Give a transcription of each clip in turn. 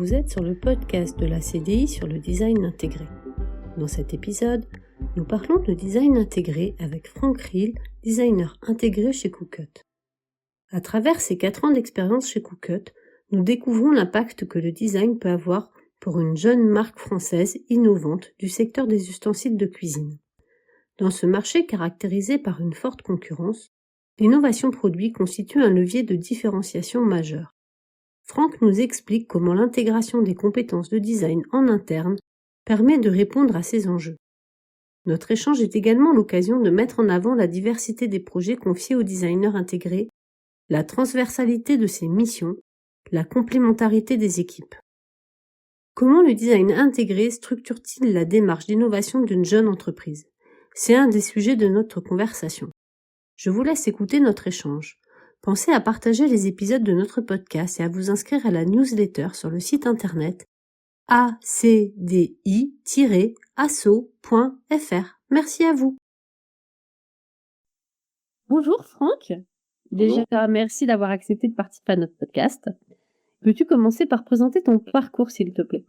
Vous êtes sur le podcast de la CDI sur le design intégré. Dans cet épisode, nous parlons de design intégré avec Franck Riel, designer intégré chez Coolcut. À travers ses 4 ans d'expérience chez Coolcut, nous découvrons l'impact que le design peut avoir pour une jeune marque française innovante du secteur des ustensiles de cuisine. Dans ce marché caractérisé par une forte concurrence, l'innovation produit constitue un levier de différenciation majeur. Franck nous explique comment l'intégration des compétences de design en interne permet de répondre à ces enjeux. Notre échange est également l'occasion de mettre en avant la diversité des projets confiés aux designers intégrés, la transversalité de ses missions, la complémentarité des équipes. Comment le design intégré structure-t-il la démarche d'innovation d'une jeune entreprise ? C'est un des sujets de notre conversation. Je vous laisse écouter notre échange. Pensez à partager les épisodes de notre podcast et à vous inscrire à la newsletter sur le site internet acdi-asso.fr. Merci à vous. Bonjour Franck. Déjà, merci d'avoir accepté de participer à notre podcast. Peux-tu commencer par présenter ton parcours, s'il te plaît ?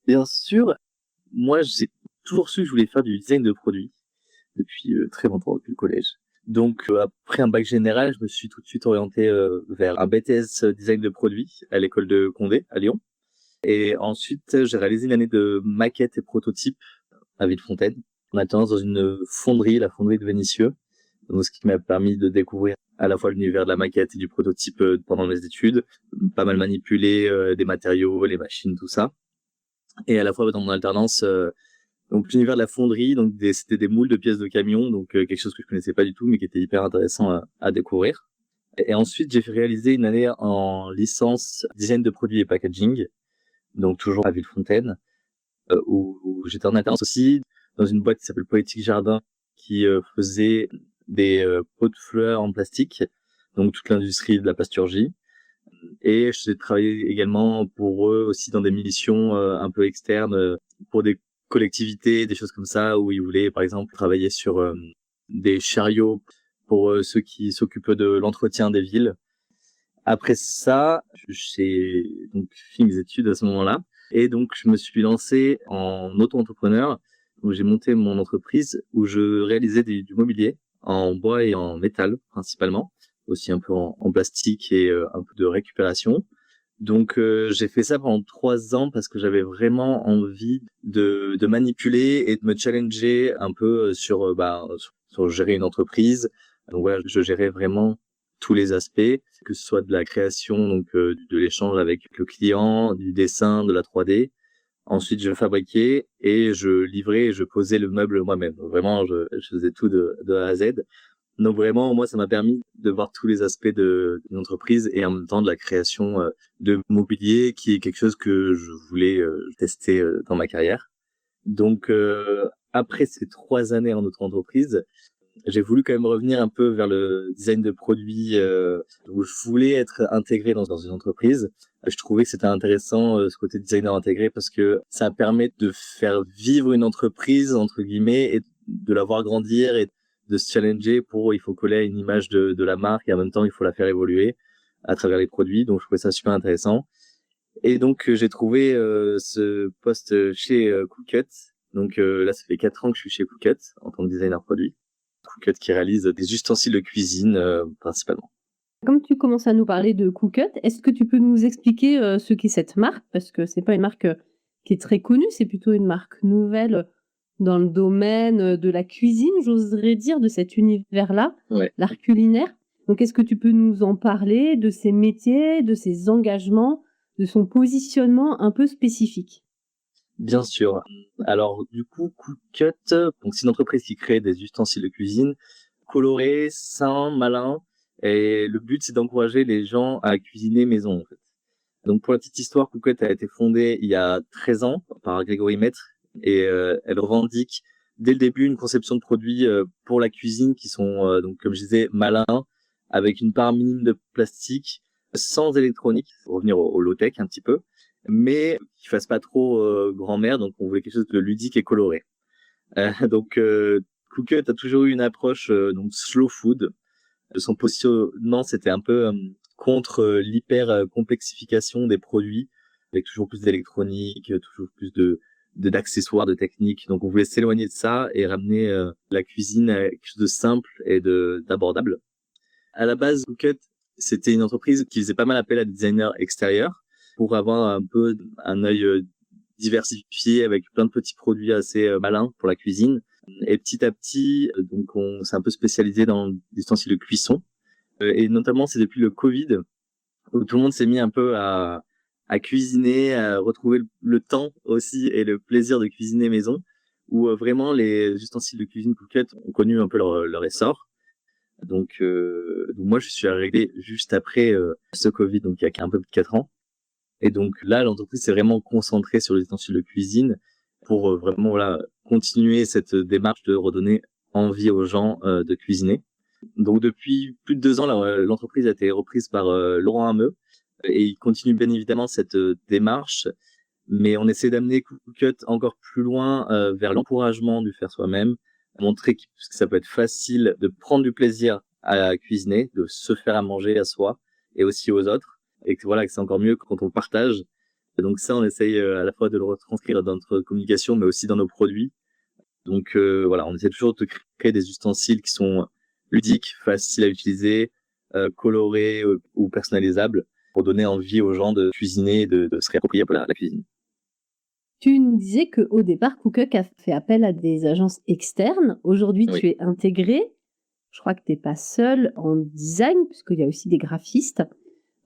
Bien sûr, moi j'ai toujours su que je voulais faire du design de produits depuis très longtemps, depuis le collège. Donc après un bac général, je me suis tout de suite orienté vers un BTS design de produits à l'école de Condé à Lyon. Et ensuite, j'ai réalisé une année de maquettes et prototypes à Villefontaine, en alternance dans une fonderie, la fonderie de Vénissieux. Donc ce qui m'a permis de découvrir à la fois l'univers de la maquette et du prototype pendant mes études, pas mal manipuler des matériaux, les machines, tout ça. Et à la fois dans mon alternance, donc l'univers de la fonderie, donc c'était des moules de pièces de camion, donc quelque chose que je connaissais pas du tout, mais qui était hyper intéressant à découvrir. Et ensuite, j'ai fait réaliser une année en licence design de produits et packaging, donc toujours à Villefontaine, où j'étais en alternance aussi dans une boîte qui s'appelle Poétique Jardin, qui faisait des pots de fleurs en plastique, donc toute l'industrie de la plasturgie. Et j'ai travaillé également pour eux aussi dans des missions un peu externes pour des collectivités, des choses comme ça, où ils voulaient par exemple travailler sur des chariots pour ceux qui s'occupent de l'entretien des villes. Après ça, j'ai donc fini mes études à ce moment-là, et donc je me suis lancé en auto-entrepreneur, où j'ai monté mon entreprise où je réalisais du mobilier en bois et en métal principalement, aussi un peu en plastique et un peu de récupération. Donc j'ai fait ça pendant 3 ans parce que j'avais vraiment envie de manipuler et de me challenger un peu sur gérer une entreprise. Donc voilà, je gérais vraiment tous les aspects, que ce soit de la création, donc de l'échange avec le client, du dessin, de la 3D. Ensuite, je fabriquais et je livrais et je posais le meuble moi-même. Donc, vraiment, je faisais tout de A à Z. Donc vraiment, moi, ça m'a permis de voir tous les aspects d'une entreprise et en même temps de la création de mobilier, qui est quelque chose que je voulais tester dans ma carrière. Donc après ces 3 années en auto-entreprise, j'ai voulu quand même revenir un peu vers le design de produits, où je voulais être intégré dans une entreprise. Je trouvais que c'était intéressant ce côté designer intégré parce que ça permet de faire vivre une entreprise entre guillemets et de la voir grandir et de se challenger il faut coller à une image de la marque et en même temps il faut la faire évoluer à travers les produits. Donc je trouvais ça super intéressant. Et donc j'ai trouvé ce poste chez Coolcut. Donc là ça fait 4 ans que je suis chez Coolcut en tant que designer produit. Coolcut qui réalise des ustensiles de cuisine principalement. Comme tu commences à nous parler de Coolcut, est-ce que tu peux nous expliquer ce qu'est cette marque ? Parce que c'est pas une marque qui est très connue, c'est plutôt une marque nouvelle dans le domaine de la cuisine, j'oserais dire, de cet univers-là, Ouais. l'art culinaire. Donc, est-ce que tu peux nous en parler de ses métiers, de ses engagements, de son positionnement un peu spécifique ? Bien sûr. Alors du coup, Coolcut, donc c'est une entreprise qui crée des ustensiles de cuisine colorés, sains, malins, et le but c'est d'encourager les gens à cuisiner maison en fait. Donc pour la petite histoire, Coolcut a été fondée il y a 13 ans par Grégory Maître et elle revendique dès le début une conception de produits pour la cuisine qui sont donc comme je disais malins, avec une part minime de plastique, sans électronique, pour revenir au low-tech un petit peu, mais qui fasse pas trop grand-mère, donc on voulait quelque chose de ludique et coloré. Donc Coolcut a toujours eu une approche donc slow food. Son positionnement c'était un peu contre l'hyper complexification des produits, avec toujours plus d'électronique, toujours plus d'accessoires, de techniques. Donc on voulait s'éloigner de ça et ramener la cuisine à quelque chose de simple et d'abordable. À la base, Cookut, c'était une entreprise qui faisait pas mal appel à des designers extérieurs pour avoir un peu un œil diversifié avec plein de petits produits assez malins pour la cuisine. Et petit à petit, donc on s'est un peu spécialisé dans les ustensiles de cuisson. Et notamment, c'est depuis le Covid où tout le monde s'est mis un peu à cuisiner, à retrouver le temps aussi et le plaisir de cuisiner maison, où vraiment les ustensiles de cuisine Cookut ont connu un peu leur essor. Donc moi, je suis arrivé juste après ce Covid, donc il y a un peu plus de 4 ans. Et donc là, l'entreprise s'est vraiment concentrée sur les ustensiles de cuisine pour vraiment continuer cette démarche de redonner envie aux gens de cuisiner. Donc depuis plus de 2 ans, l'entreprise a été reprise par Laurent Hameux et il continue bien évidemment cette démarche, mais on essaie d'amener Cookut encore plus loin vers l'encouragement du faire soi-même, montrer que ça peut être facile de prendre du plaisir à cuisiner, de se faire à manger à soi et aussi aux autres, et que que c'est encore mieux quand on partage. Et donc ça, on essaye à la fois de le retranscrire dans notre communication, mais aussi dans nos produits. Donc on essaie toujours de créer des ustensiles qui sont ludiques, faciles à utiliser, colorés ou personnalisables pour donner envie aux gens de cuisiner, de se réapproprier la cuisine. Tu nous disais qu'au départ, Cookut a fait appel à des agences externes. Aujourd'hui, Oui. tu es intégré. Je crois que tu n'es pas seul en design, puisqu'il y a aussi des graphistes.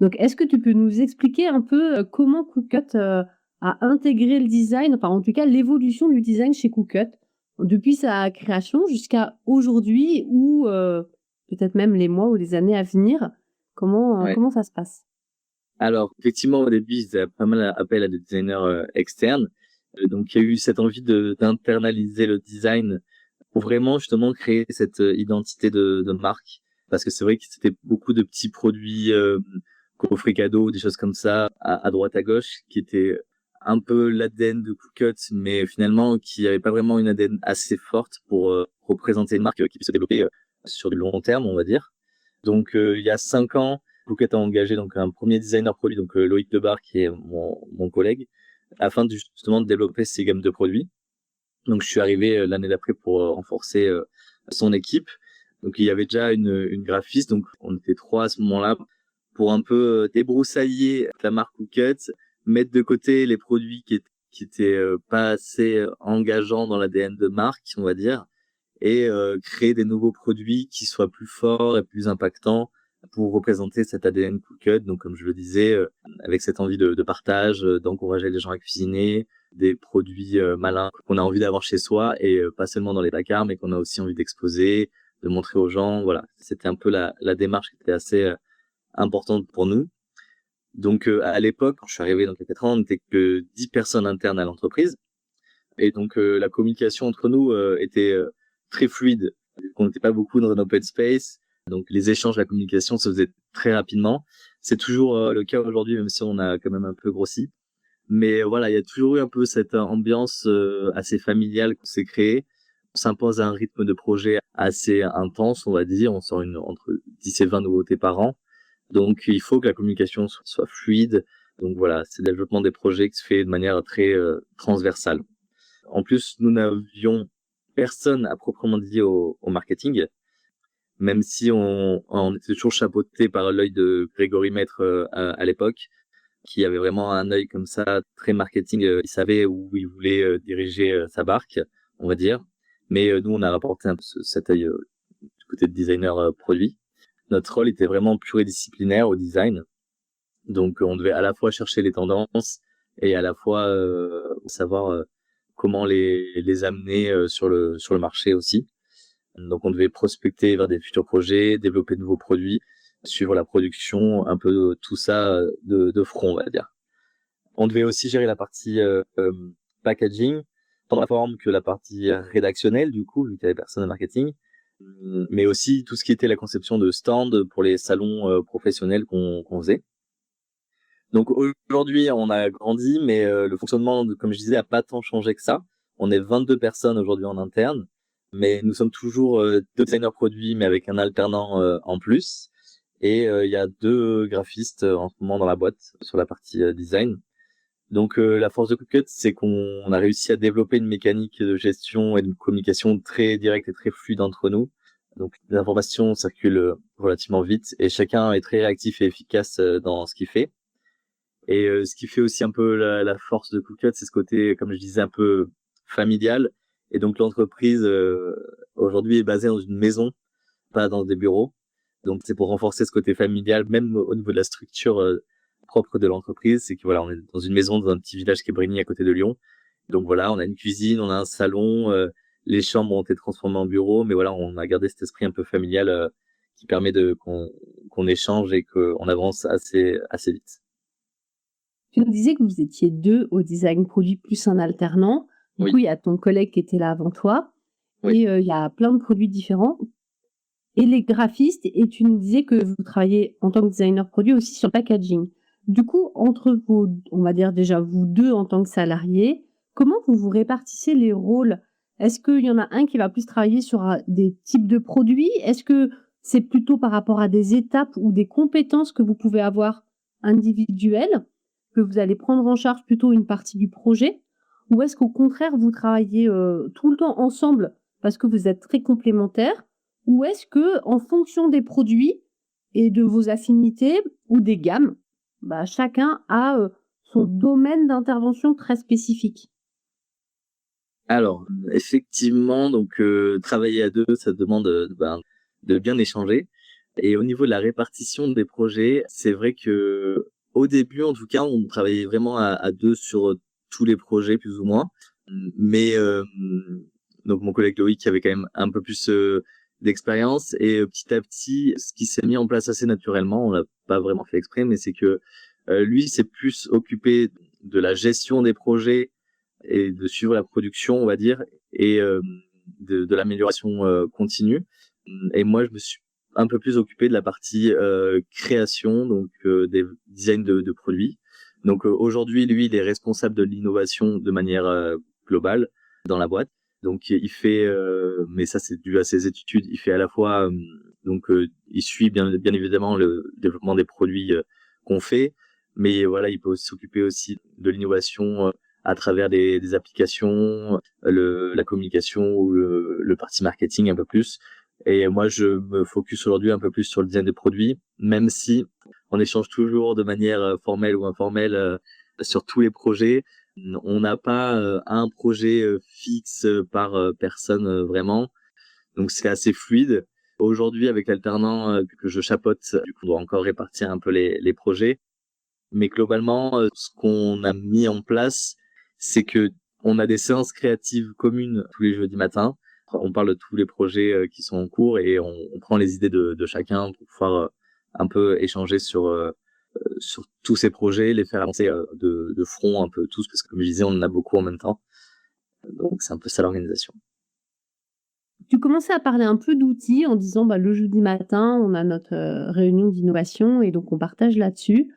Donc, est-ce que tu peux nous expliquer un peu comment Cookut a intégré le design, enfin en tout cas l'évolution du design chez Cookut, depuis sa création jusqu'à aujourd'hui ou peut-être même les mois ou les années à venir? Comment ça se passe? Alors, effectivement, au début, ils faisaient pas mal appel à des designers externes. Donc, il y a eu cette envie d'internaliser le design pour vraiment justement créer cette identité de marque. Parce que c'est vrai que c'était beaucoup de petits produits, coffrets cadeaux, des choses comme ça, à droite à gauche, qui étaient un peu l'ADN de Cookut, mais finalement qui n'avaient pas vraiment une ADN assez forte pour représenter une marque qui puisse se développer sur du long terme, on va dire. Donc, il y a 5 ans, Cookut a engagé donc un premier designer produit, donc Loïc Debar, qui est mon collègue, afin justement de développer ces gammes de produits. Donc je suis arrivé l'année d'après pour renforcer son équipe. Donc il y avait déjà une graphiste, donc on était 3 à ce moment-là pour un peu débroussailler la marque Cookut, mettre de côté les produits qui étaient pas assez engageants dans l'ADN de marque, on va dire, et créer des nouveaux produits qui soient plus forts et plus impactants pour représenter cet ADN Cookut. Donc comme je le disais, avec cette envie de partage, d'encourager les gens à cuisiner, des produits malins qu'on a envie d'avoir chez soi et pas seulement dans les placards, mais qu'on a aussi envie d'exposer, de montrer aux gens. Voilà, c'était un peu la démarche qui était assez importante pour nous. Donc à l'époque, quand je suis arrivé dans les 4 ans, on n'était que 10 personnes internes à l'entreprise. Et donc la communication entre nous était très fluide, vu qu'on n'était pas beaucoup dans un open space. Donc les échanges, la communication se faisaient très rapidement. C'est toujours le cas aujourd'hui, même si on a quand même un peu grossi. Mais voilà, il y a toujours eu un peu cette ambiance assez familiale qu'on s'est créée. On s'impose un rythme de projet assez intense, on va dire. On sort entre 10 et 20 nouveautés par an. Donc il faut que la communication soit fluide. Donc voilà, c'est le développement des projets qui se fait de manière très transversale. En plus, nous n'avions personne à proprement dit au marketing, même si on était toujours chapeauté par l'œil de Grégory Maître à l'époque, qui avait vraiment un œil comme ça, très marketing. Il savait où il voulait diriger sa barque, on va dire. Mais nous, on a rapporté un peu cet œil du côté de designer produit. Notre rôle était vraiment pluridisciplinaire au design. Donc, on devait à la fois chercher les tendances et à la fois savoir comment les amener sur le marché aussi. Donc, on devait prospecter vers des futurs projets, développer de nouveaux produits, suivre la production, un peu tout ça de front, on va dire. On devait aussi gérer la partie packaging, tant la forme que la partie rédactionnelle, du coup, vu qu'il y avait personne en marketing, mais aussi tout ce qui était la conception de stands pour les salons professionnels qu'on faisait. Donc aujourd'hui, on a grandi, mais le fonctionnement, comme je disais, a pas tant changé que ça. On est 22 personnes aujourd'hui en interne, mais nous sommes toujours 2 designers produits, mais avec un alternant en plus. Et il y a 2 graphistes en ce moment dans la boîte sur la partie design. Donc la force de Cookcut, c'est qu'on a réussi à développer une mécanique de gestion et de communication très directe et très fluide entre nous. Donc les informations circulent relativement vite et chacun est très réactif et efficace dans ce qu'il fait. Et ce qui fait aussi un peu la force de Cookcut, c'est ce côté, comme je disais, un peu familial. Et donc l'entreprise aujourd'hui est basée dans une maison, pas dans des bureaux. Donc c'est pour renforcer ce côté familial, même au niveau de la structure propre de l'entreprise. C'est que voilà, on est dans une maison dans un petit village qui est Brigny à côté de Lyon. Donc voilà, on a une cuisine, on a un salon, les chambres ont été transformées en bureaux, mais voilà, on a gardé cet esprit un peu familial qui permet de qu'on échange et qu'on avance assez vite. Tu nous disais que vous étiez 2 au design produit plus un alternant. Du Oui. coup, il y a ton collègue qui était là avant toi Oui. et il y a plein de produits différents et les graphistes et tu nous disais que vous travaillez en tant que designer produit aussi sur le packaging. Du coup, entre vous, on va dire déjà vous 2 en tant que salariés, comment vous vous répartissez les rôles? Est-ce qu'il y en a un qui va plus travailler sur, des types de produits? Est-ce que c'est plutôt par rapport à des étapes ou des compétences que vous pouvez avoir individuelles, que vous allez prendre en charge plutôt une partie du projet? Ou est-ce qu'au contraire vous travaillez, tout le temps ensemble parce que vous êtes très complémentaires? Ou est-ce que, en fonction des produits et de vos affinités ou des gammes, bah, chacun a, son domaine d'intervention très spécifique? Alors, effectivement, donc travailler à 2, ça demande, de bien échanger et au niveau de la répartition des projets, c'est vrai que au début, en tout cas, on travaillait vraiment à 2 sur, tous les projets plus ou moins. Mais donc mon collègue Loïc avait quand même un peu plus, d'expérience et petit à petit, ce qui s'est mis en place assez naturellement, on l'a pas vraiment fait exprès, mais c'est que, lui s'est plus occupé de la gestion des projets et de suivre la production, on va dire, et de l'amélioration continue. Et moi, je me suis un peu plus occupé de la partie création, donc des designs de produits. Donc aujourd'hui, lui, il est responsable de l'innovation de manière globale dans la boîte. Donc il fait, mais ça c'est dû à ses études, il fait à la fois, donc il suit bien évidemment le développement des produits qu'on fait, mais voilà, il peut s'occuper aussi de l'innovation à travers des applications, la communication ou le parti marketing un peu plus. Et moi, je me focus aujourd'hui un peu plus sur le design des produits, même si on échange toujours de manière formelle ou informelle sur tous les projets. On n'a pas un projet fixe par personne vraiment, donc c'est assez fluide. Aujourd'hui, avec l'alternant que je chapeaute, du coup, on doit encore répartir un peu les projets. Mais globalement, ce qu'on a mis en place, c'est que on a des séances créatives communes tous les jeudis matins. On parle de tous les projets qui sont en cours et on prend les idées de chacun pour pouvoir un peu échanger sur tous ces projets, les faire avancer de front un peu tous, parce que comme je disais, on en a beaucoup en même temps. Donc c'est un peu ça l'organisation. Tu commençais à parler un peu d'outils en disant, bah, le jeudi matin, on a notre, réunion d'innovation et donc on partage là-dessus.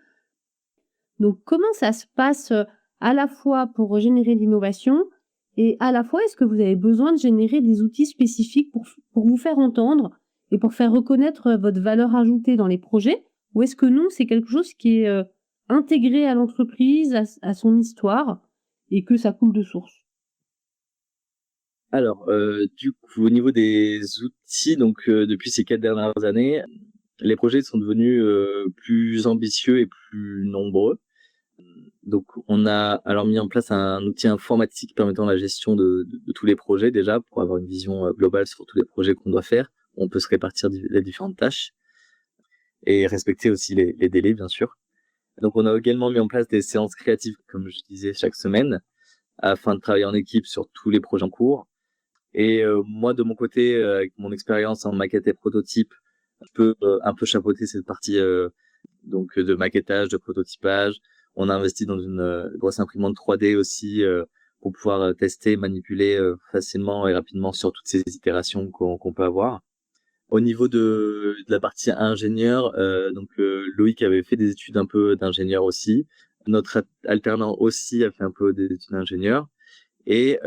Donc comment ça se passe, à la fois pour générer de l'innovation et à la fois, est-ce que vous avez besoin de générer des outils spécifiques pour vous faire entendre et pour faire reconnaître, votre valeur ajoutée dans les projets? Ou est-ce que non, c'est quelque chose qui est, intégré à l'entreprise, à son histoire et que ça coule de source? Alors, du coup, au niveau des outils, donc depuis ces 4 dernières années, les projets sont devenus plus ambitieux et plus nombreux. Donc, on a alors mis en place un outil informatique permettant la gestion de tous les projets déjà, pour avoir une vision globale sur tous les projets qu'on doit faire. On peut se répartir les différentes tâches et respecter aussi les délais, bien sûr. Donc, on a également mis en place des séances créatives, comme je disais, chaque semaine, afin de travailler en équipe sur tous les projets en cours. Et moi, de mon côté, avec mon expérience en maquette et prototype, je peux un peu chapeauter cette partie donc de maquettage, de prototypage. On a investi dans une grosse imprimante 3D aussi pour pouvoir tester, manipuler facilement et rapidement sur toutes ces itérations qu'on peut avoir. Au niveau de la partie ingénieur, donc Loïc avait fait des études un peu d'ingénieur aussi. Notre alternant aussi a fait un peu des études d'ingénieur. Et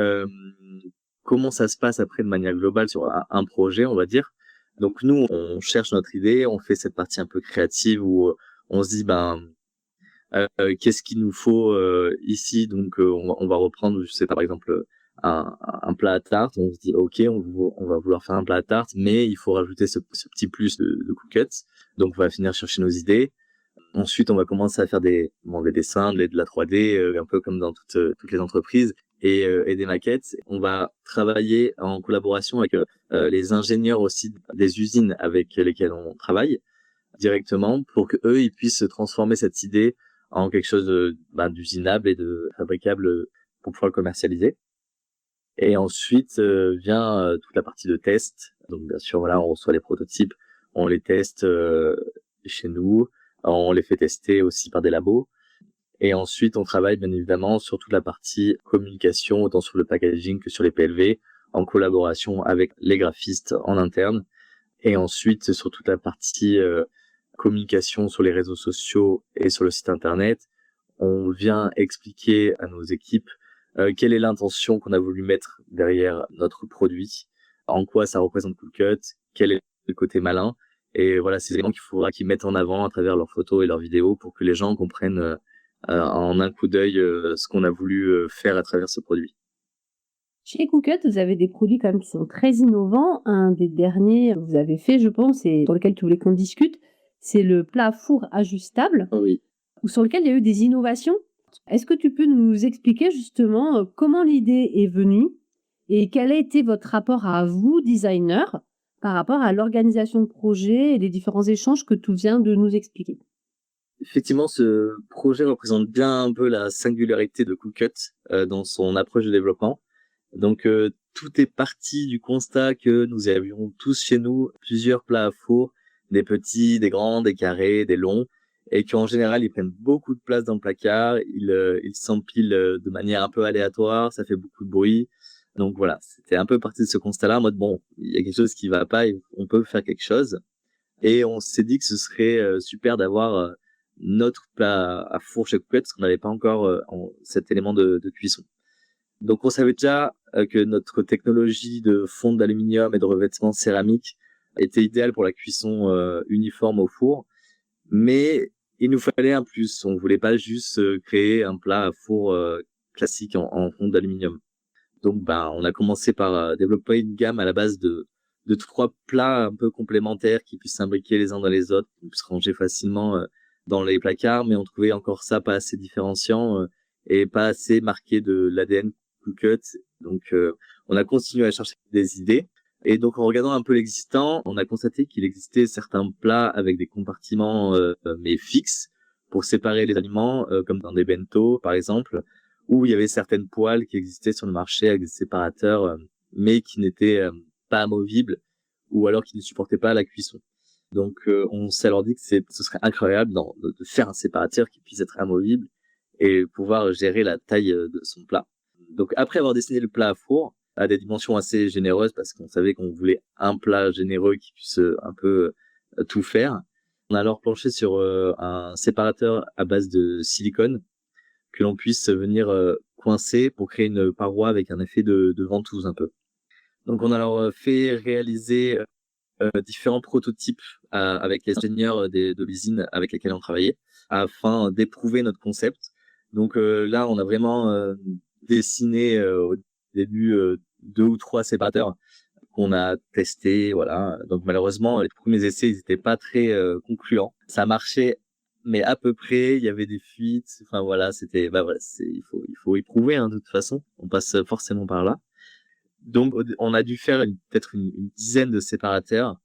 comment ça se passe après de manière globale sur un projet, on va dire. Donc nous, on cherche notre idée, on fait cette partie un peu créative où on se dit, ben, Qu'est-ce qu'il nous faut ici. Donc on va reprendre, je sais pas, par exemple un plat à tarte. On se dit ok, on va vouloir faire un plat à tarte, mais il faut rajouter ce petit plus de cookouts. Donc on va finir chercher nos idées. Ensuite, on va commencer à faire des dessins, de la 3D, un peu comme dans toutes les entreprises, et des maquettes. On va travailler en collaboration avec les ingénieurs aussi des usines avec lesquelles on travaille directement, pour que eux ils puissent transformer cette idée en quelque chose d'usinable et de fabricable pour pouvoir le commercialiser. Et ensuite vient toute la partie de test. Donc bien sûr, voilà, on reçoit les prototypes, on les teste chez nous, on les fait tester aussi par des labos. Et ensuite, on travaille bien évidemment sur toute la partie communication, autant sur le packaging que sur les PLV, en collaboration avec les graphistes en interne. Et ensuite, sur toute la partie communication sur les réseaux sociaux et sur le site internet, on vient expliquer à nos équipes quelle est l'intention qu'on a voulu mettre derrière notre produit, en quoi ça représente Coolcut, quel est le côté malin. Et voilà, c'est des éléments qu'il faudra qu'ils mettent en avant à travers leurs photos et leurs vidéos pour que les gens comprennent en un coup d'œil ce qu'on a voulu faire à travers ce produit. Chez Cookut, vous avez des produits quand même qui sont très innovants. Un des derniers que vous avez fait, je pense, et sur lequel tu voulais qu'on discute, c'est le plat four ajustable, Oui. ou sur lequel il y a eu des innovations. Est-ce que tu peux nous expliquer justement comment l'idée est venue et quel a été votre rapport à vous, designer, par rapport à l'organisation de projet et les différents échanges que tu viens de nous expliquer? Effectivement, ce projet représente bien un peu la singularité de Coolcut dans son approche de développement. Donc tout est parti du constat que nous avions tous chez nous plusieurs plats à four, des petits, des grands, des carrés, des longs, et qu'en général ils prennent beaucoup de place dans le placard, ils s'empilent de manière un peu aléatoire, ça fait beaucoup de bruit. Donc voilà, c'était un peu parti de ce constat-là, en mode bon, il y a quelque chose qui va pas, et on peut faire quelque chose. Et on s'est dit que ce serait super d'avoir notre plat à four chez Cookut, parce qu'on n'avait pas encore cet élément de cuisson. Donc on savait déjà que notre technologie de fonte d'aluminium et de revêtement céramique était idéale pour la cuisson uniforme au four, mais il nous fallait un plus. On voulait pas juste créer un plat à four classique en fonte d'aluminium. Donc on a commencé par développer une gamme à la base de 3 plats un peu complémentaires qui puissent s'imbriquer les uns dans les autres, qui puissent se ranger facilement dans les placards, mais on trouvait encore ça pas assez différenciant et pas assez marqué de l'ADN Coolcut. Donc on a continué à chercher des idées. Et donc en regardant un peu l'existant, on a constaté qu'il existait certains plats avec des compartiments mais fixes pour séparer les aliments, comme dans des bento par exemple, où il y avait certaines poêles qui existaient sur le marché avec des séparateurs, mais qui n'étaient pas amovibles, ou alors qui ne supportaient pas la cuisson. Donc on s'est alors dit que ce serait incroyable de faire un séparateur qui puisse être amovible et pouvoir gérer la taille de son plat. Donc après avoir dessiné le plat à four à des dimensions assez généreuses, parce qu'on savait qu'on voulait un plat généreux qui puisse un peu tout faire, on a alors planché sur un séparateur à base de silicone que l'on puisse venir coincer pour créer une paroi avec un effet de ventouse un peu. Donc on a alors fait réaliser différents prototypes avec les ingénieurs de l'usine avec lesquels on travaillait, afin d'éprouver notre concept. Donc là, on a vraiment dessiné au début 2 ou 3 séparateurs qu'on a testés, voilà. Donc malheureusement, les premiers essais, ils étaient pas très concluants. Ça marchait, mais à peu près, il y avait des fuites. Enfin voilà, c'était, voilà, il faut éprouver hein, de toute façon. On passe forcément par là. Donc on a dû faire peut-être une dizaine de séparateurs.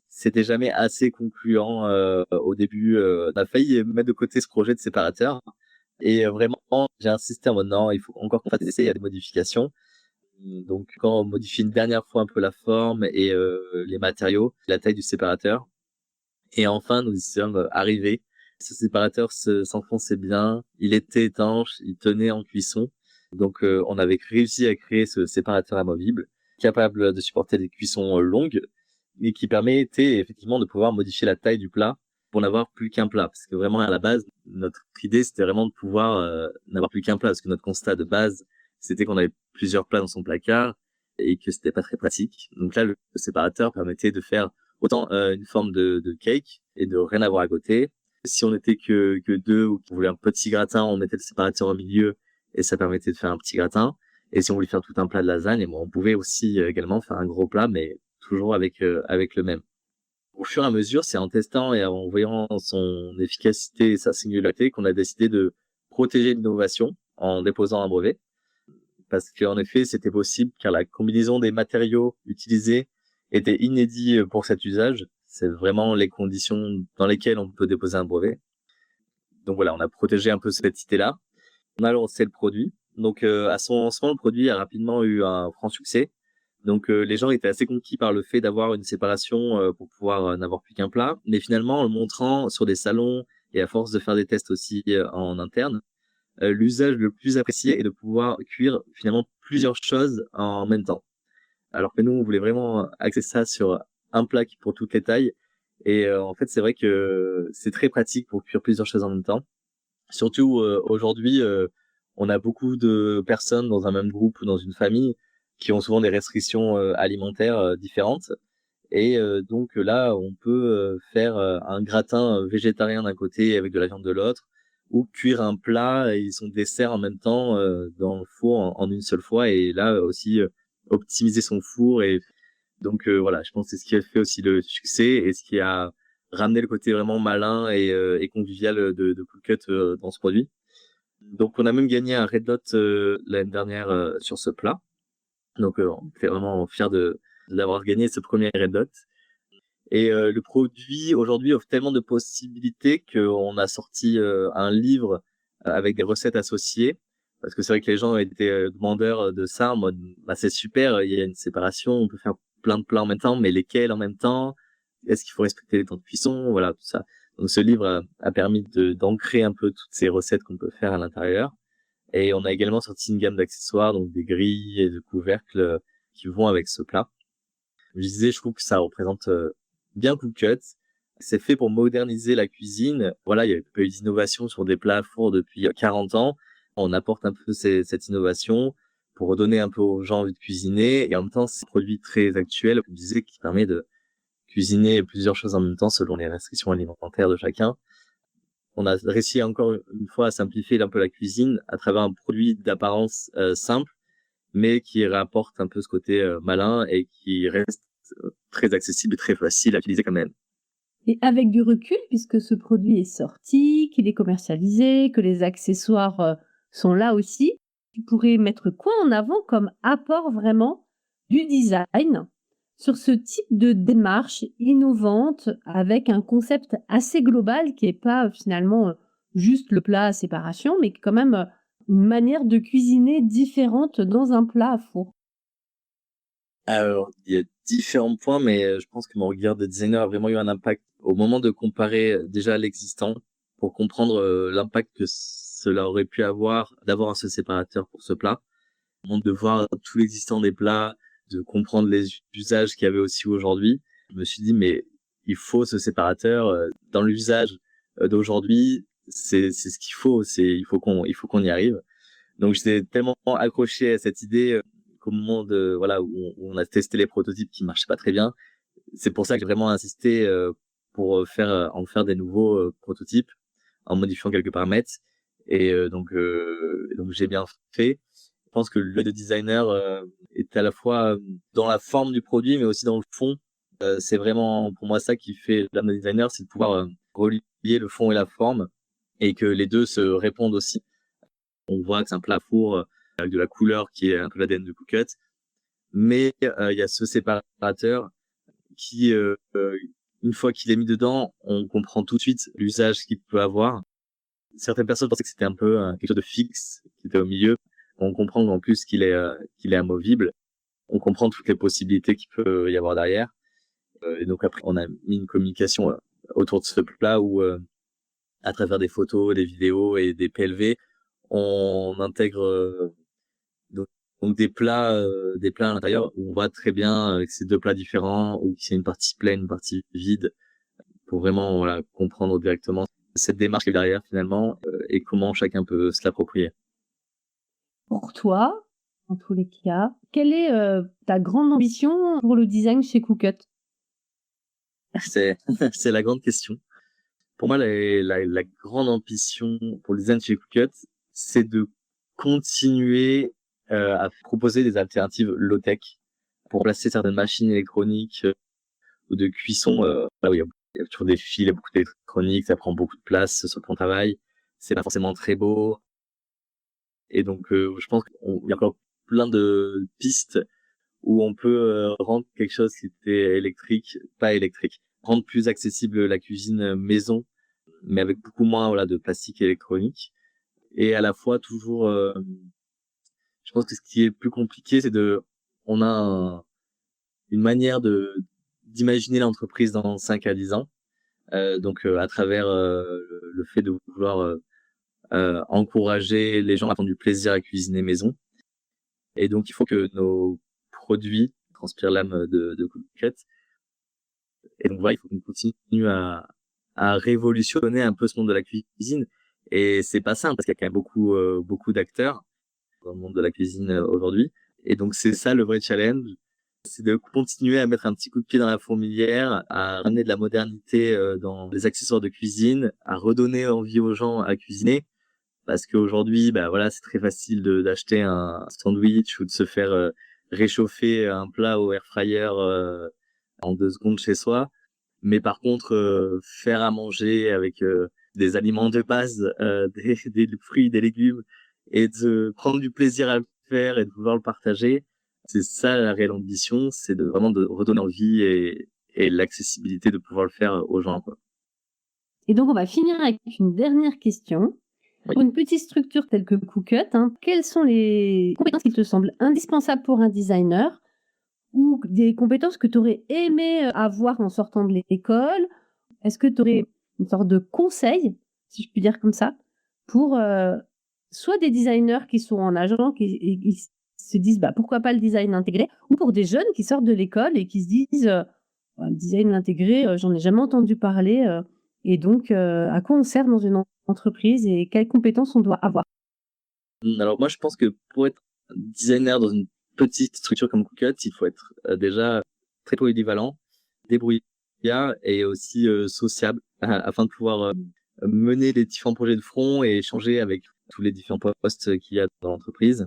C'était jamais assez concluant au début. On a failli mettre de côté ce projet de séparateur. Et vraiment, j'ai insisté en mode non, il faut encore qu'on fasse des essais, il y a des modifications. Donc quand on modifie une dernière fois un peu la forme et les matériaux, la taille du séparateur. Et enfin, nous y sommes arrivés. Ce séparateur s'enfonçait bien, il était étanche, il tenait en cuisson. Donc on avait réussi à créer ce séparateur amovible, capable de supporter des cuissons longues, mais qui permettait effectivement de pouvoir modifier la taille du plat pour n'avoir plus qu'un plat. Parce que vraiment à la base, notre idée c'était vraiment de pouvoir n'avoir plus qu'un plat, parce que notre constat de base c'était qu'on avait plusieurs plats dans son placard et que c'était pas très pratique. Donc là, le séparateur permettait de faire autant une forme de cake et de rien avoir à côté, Si on n'était que deux ou qu'on voulait un petit gratin, on mettait le séparateur au milieu et ça permettait de faire un petit gratin. Et si on voulait faire tout un plat de lasagne, et bon, on pouvait aussi également faire un gros plat, mais toujours avec le même. Au fur et à mesure, c'est en testant et en voyant son efficacité et sa singularité qu'on a décidé de protéger l'innovation en déposant un brevet. Parce qu'en effet, c'était possible car la combinaison des matériaux utilisés était inédit pour cet usage. C'est vraiment les conditions dans lesquelles on peut déposer un brevet. Donc voilà, on a protégé un peu cette idée-là. On a lancé le produit. Donc à son lancement, le produit a rapidement eu un franc succès. Donc les gens étaient assez conquis par le fait d'avoir une séparation pour pouvoir n'avoir plus qu'un plat. Mais finalement, en le montrant sur des salons et à force de faire des tests aussi en interne, l'usage le plus apprécié est de pouvoir cuire finalement plusieurs choses en même temps. Alors que nous, on voulait vraiment axer ça sur un plat pour toutes les tailles. Et en fait, c'est vrai que c'est très pratique pour cuire plusieurs choses en même temps. Surtout aujourd'hui, on a beaucoup de personnes dans un même groupe ou dans une famille qui ont souvent des restrictions alimentaires différentes. Et donc là, on peut faire un gratin végétarien d'un côté et avec de la viande de l'autre, ou cuire un plat et son dessert en même temps dans le four en une seule fois. Et là aussi, optimiser son four. Et donc voilà, je pense que c'est ce qui a fait aussi le succès et ce qui a ramené le côté vraiment malin et convivial de Coolcut dans ce produit. Donc on a même gagné un Red Dot l'année dernière sur ce plat. Donc on était vraiment fiers de l'avoir gagné ce premier Red Dot. Et le produit aujourd'hui offre tellement de possibilités qu'on a sorti un livre avec des recettes associées. Parce que c'est vrai que les gens étaient demandeurs de ça, en mode bah, c'est super, il y a une séparation, on peut faire plein de plats en même temps, mais lesquels en même temps? Est-ce qu'il faut respecter les temps de cuisson? Voilà, tout ça. Donc ce livre a permis d'ancrer un peu toutes ces recettes qu'on peut faire à l'intérieur. Et on a également sorti une gamme d'accessoires, donc des grilles et de couvercles qui vont avec ce plat. Je disais, je trouve que ça représente bien Coolcut. C'est fait pour moderniser la cuisine. Voilà, il y a pas eu d'innovation sur des plats à four depuis 40 ans. On apporte un peu cette innovation pour redonner un peu aux gens envie de cuisiner. Et en même temps, c'est un produit très actuel, comme je disais, qui permet de cuisiner plusieurs choses en même temps selon les restrictions alimentaires de chacun. On a réussi encore une fois à simplifier un peu la cuisine à travers un produit d'apparence simple, mais qui rapporte un peu ce côté malin et qui reste très accessible et très facile à utiliser quand même. Et avec du recul, puisque ce produit est sorti, qu'il est commercialisé, que les accessoires sont là aussi, tu pourrais mettre quoi en avant comme apport vraiment du design sur ce type de démarche innovante avec un concept assez global qui n'est pas finalement juste le plat à séparation, mais quand même une manière de cuisiner différente dans un plat à four. Alors, il y a différents points, mais je pense que mon regard de designer a vraiment eu un impact au moment de comparer déjà l'existant pour comprendre l'impact que cela aurait pu avoir d'avoir un seul séparateur pour ce plat. De voir tout l'existant des plats, de comprendre les usages qu'il y avait aussi aujourd'hui. Je me suis dit, mais il faut ce séparateur dans l'usage d'aujourd'hui. C'est ce qu'il faut. Il faut qu'on y arrive. Donc j'étais tellement accroché à cette idée qu'au moment de voilà où on a testé les prototypes qui marchaient pas très bien. C'est pour ça que j'ai vraiment insisté pour en faire des nouveaux prototypes en modifiant quelques paramètres. Et donc j'ai bien fait. Je pense que le designer est à la fois dans la forme du produit, mais aussi dans le fond. C'est vraiment pour moi ça qui fait l'âme de designer, c'est de pouvoir relier le fond et la forme, et que les deux se répondent aussi. On voit que c'est un plat à four avec de la couleur qui est un peu l'ADN de Coolcut, mais il y a ce séparateur qui, une fois qu'il est mis dedans, on comprend tout de suite l'usage qu'il peut avoir. Certaines personnes pensaient que c'était un peu quelque chose de fixe qui était au milieu. On comprend qu'en plus qu'il est amovible. On comprend toutes les possibilités qu'il peut y avoir derrière. Et donc après, on a mis une communication autour de ce plat où, à travers des photos, des vidéos et des PLV, on intègre donc, donc des plats à l'intérieur où on voit très bien avec ces deux plats différents, ou c'est une partie pleine, une partie vide, pour vraiment voilà, comprendre directement cette démarche qui est derrière finalement et comment chacun peut se l'approprier. Pour toi, en tous les cas, quelle est ta grande ambition pour le design chez Coolcut? C'est c'est la grande question. Pour moi, la grande ambition pour le design chez Cookut, c'est de continuer à proposer des alternatives low-tech pour remplacer certaines machines électroniques ou de cuisson. Là où il y a toujours des fils, il y a beaucoup d'électronique, ça prend beaucoup de place sur le plan de travail. C'est pas forcément très beau. Et donc, je pense qu'il y a encore plein de pistes où on peut rendre quelque chose qui était électrique, pas électrique. Rendre plus accessible la cuisine maison, mais avec beaucoup moins voilà de plastique électronique. Et à la fois toujours, je pense que ce qui est plus compliqué, c'est on a une manière d'imaginer l'entreprise dans 5 à 10 ans. Donc à travers le fait de vouloir encourager les gens à prendre du plaisir à cuisiner maison. Et donc il faut que nos produits transpirent l'âme de Cookut. Et donc voilà, il faut qu'on continue à révolutionner un peu ce monde de la cuisine. Et c'est pas simple parce qu'il y a quand même beaucoup d'acteurs dans le monde de la cuisine aujourd'hui. Et donc c'est ça le vrai challenge, c'est de continuer à mettre un petit coup de pied dans la fourmilière, à ramener de la modernité dans les accessoires de cuisine, à redonner envie aux gens à cuisiner. Parce qu'aujourd'hui, bah voilà, c'est très facile d'acheter un sandwich ou de se faire réchauffer un plat au air fryer en 2 secondes chez soi. Mais par contre, faire à manger avec des aliments de base, des fruits, des légumes, et de prendre du plaisir à le faire et de vouloir le partager, c'est ça la réelle ambition, c'est vraiment de redonner envie et l'accessibilité de pouvoir le faire aux gens, quoi. Et donc, on va finir avec une dernière question. Oui. Pour une petite structure telle que Cookut, quelles sont les compétences qui te semblent indispensables pour un designer ou des compétences que tu aurais aimé avoir en sortant de l'école? Est-ce que tu aurais une sorte de conseil, si je puis dire comme ça, pour soit des designers qui sont en agence et qui se disent bah, pourquoi pas le design intégré, ou pour des jeunes qui sortent de l'école et qui se disent bah, le design intégré, j'en ai jamais entendu parler, et donc à quoi on sert dans une entreprise et quelles compétences on doit avoir? Alors moi, je pense que pour être designer dans une petite structure comme Cookut, il faut être déjà très polyvalent, débrouillard et aussi sociable afin de pouvoir mener les différents projets de front et échanger avec tous les différents postes qu'il y a dans l'entreprise.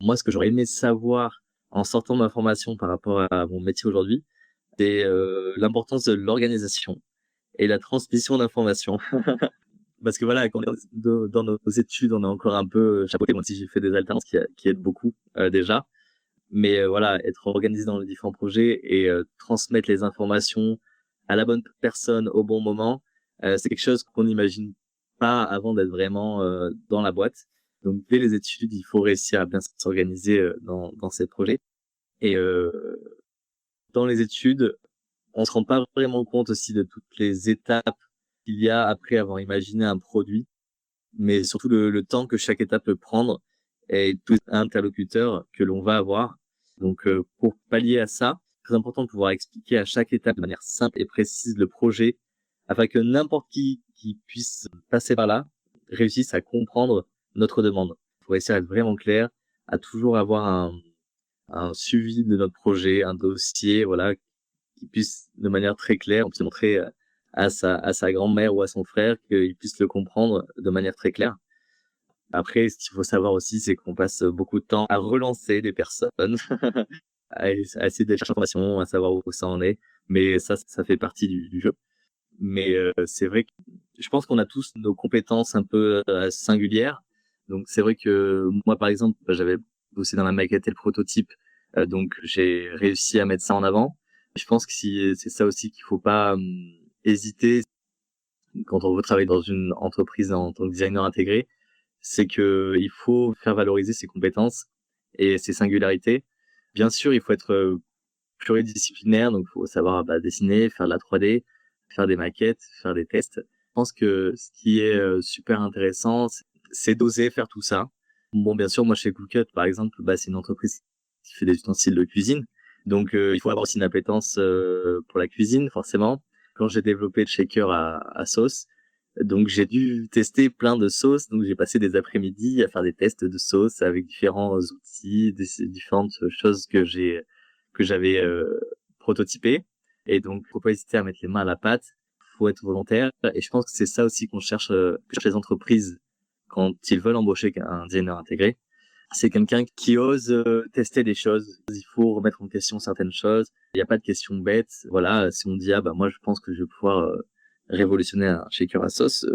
Moi, ce que j'aurais aimé savoir en sortant de ma formation par rapport à mon métier aujourd'hui, c'est l'importance de l'organisation et la transmission d'informations. Parce que voilà, quand on est dans nos études, on est encore un peu chapeauté, moi aussi j'ai fait des alternances qui aident beaucoup déjà. Mais voilà, être organisé dans les différents projets et transmettre les informations à la bonne personne au bon moment, c'est quelque chose qu'on n'imagine pas avant d'être vraiment dans la boîte. Donc dès les études, il faut réussir à bien s'organiser dans ces projets. Et dans les études, on se rend pas vraiment compte aussi de toutes les étapes qu'il y a après avoir imaginé un produit, mais surtout le temps que chaque étape peut prendre et tous les interlocuteurs que l'on va avoir. Donc, pour pallier à ça, très important de pouvoir expliquer à chaque étape de manière simple et précise le projet, afin que n'importe qui puisse passer par là réussisse à comprendre notre demande. Pour essayer d'être vraiment clair, à toujours avoir un suivi de notre projet, un dossier, voilà, qui puisse de manière très claire, on puisse montrer à sa grand-mère ou à son frère qu'il puisse le comprendre de manière très claire. Après, ce qu'il faut savoir aussi, c'est qu'on passe beaucoup de temps à relancer les personnes, à essayer de chercher l'information, à savoir où ça en est. Mais ça fait partie du jeu. Mais c'est vrai que je pense qu'on a tous nos compétences un peu singulières. Donc c'est vrai que moi, par exemple, j'avais bossé dans la maquette et le prototype, donc j'ai réussi à mettre ça en avant. Je pense que c'est ça aussi qu'il faut pas hésiter quand on veut travailler dans une entreprise en tant que designer intégré, c'est que il faut faire valoriser ses compétences et ses singularités. Bien sûr, il faut être pluridisciplinaire, donc il faut savoir dessiner, faire de la 3D, faire des maquettes, faire des tests. Je pense que ce qui est super intéressant, c'est d'oser faire tout ça. Bon, bien sûr, moi chez Cookut, par exemple, c'est une entreprise qui fait des ustensiles de cuisine, donc il faut avoir aussi une appétence pour la cuisine, forcément. Quand j'ai développé le shaker à sauce, donc j'ai dû tester plein de sauces, donc j'ai passé des après-midi à faire des tests de sauces avec différents outils, différentes choses que j'avais prototypées. Et donc faut pas hésiter à mettre les mains à la pâte, faut être volontaire. Et je pense que c'est ça aussi que cherchent les entreprises quand ils veulent embaucher un designer intégré. C'est quelqu'un qui ose tester des choses. Il faut remettre en question certaines choses. Il n'y a pas de questions bêtes. Voilà, si on dit moi je pense que je vais pouvoir révolutionner un shaker à sauce,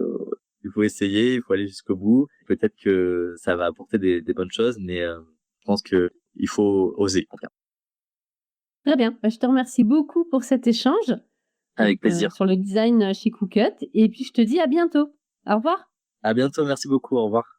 il faut essayer, il faut aller jusqu'au bout. Peut-être que ça va apporter des bonnes choses, mais je pense que il faut oser. En fait. Très bien. Je te remercie beaucoup pour cet échange. Avec plaisir. Sur le design chez Cookut. Et puis je te dis à bientôt. Au revoir. À bientôt. Merci beaucoup. Au revoir.